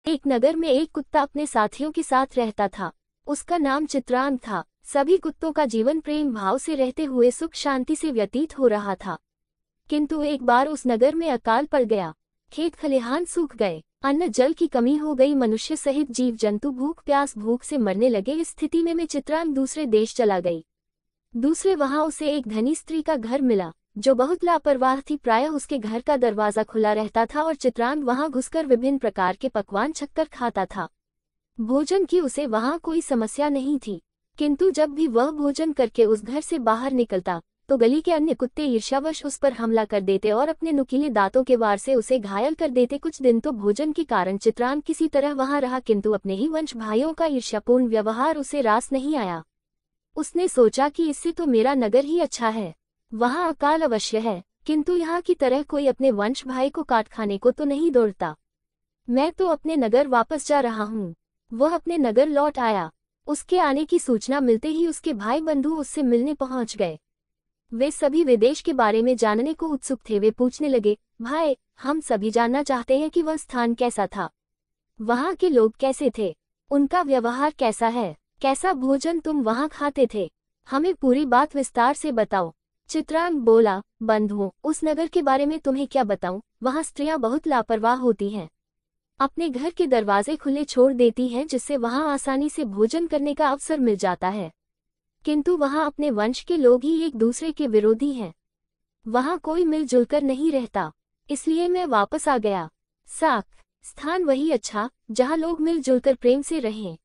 एक नगर में एक कुत्ता अपने साथियों के साथ रहता था। उसका नाम चित्रांग था। सभी कुत्तों का जीवन प्रेम भाव से रहते हुए सुख शांति से व्यतीत हो रहा था। किंतु एक बार उस नगर में अकाल पड़ गया। खेत खलिहान सूख गए, अन्न जल की कमी हो गई, मनुष्य सहित जीव जंतु भूख से मरने लगे। इस स्थिति में चित्रांग दूसरे देश चला गई। वहां उसे एक धनी स्त्री का घर मिला जो बहुत लापरवाह थी। प्रायः उसके घर का दरवाजा खुला रहता था और चित्रांग वहां घुसकर विभिन्न प्रकार के पकवान छककर खाता था। भोजन की उसे वहां कोई समस्या नहीं थी, किंतु जब भी वह भोजन करके उस घर से बाहर निकलता तो गली के अन्य कुत्ते ईर्ष्यावश उस पर हमला कर देते और अपने नुकीले दांतों के वार से उसे घायल कर देते। कुछ दिन तो भोजन के कारण चित्रांग किसी तरह वहां रहा, किंतु अपने ही वंश भाइयों का ईर्ष्यापूर्ण व्यवहार उसे रास नहीं आया। उसने सोचा कि इससे तो मेरा नगर ही अच्छा है। वहां अकाल अवश्य है, किंतु यहाँ की तरह कोई अपने वंश भाई को काट खाने को तो नहीं दौड़ता। मैं तो अपने नगर वापस जा रहा हूँ। वह अपने नगर लौट आया। उसके आने की सूचना मिलते ही उसके भाई बंधु उससे मिलने पहुंच गए। वे सभी विदेश के बारे में जानने को उत्सुक थे। वे पूछने लगे, भाई, हम सभी जानना चाहते हैं कि वह स्थान कैसा था, वहां के लोग कैसे थे, उनका व्यवहार कैसा है, कैसा भोजन तुम वहां खाते थे, हमें पूरी बात विस्तार से बताओ। चित्रांग बोला, बंधुओं, उस नगर के बारे में तुम्हें क्या बताऊं। वहां स्त्रियां बहुत लापरवाह होती हैं, अपने घर के दरवाजे खुले छोड़ देती हैं, जिससे वहां आसानी से भोजन करने का अवसर मिल जाता है। किंतु वहां अपने वंश के लोग ही एक दूसरे के विरोधी हैं। वहां कोई मिलजुल कर नहीं रहता, इसलिए मैं वापस आ गया। साख स्थान वही अच्छा जहां लोग मिलजुल कर प्रेम से रहें।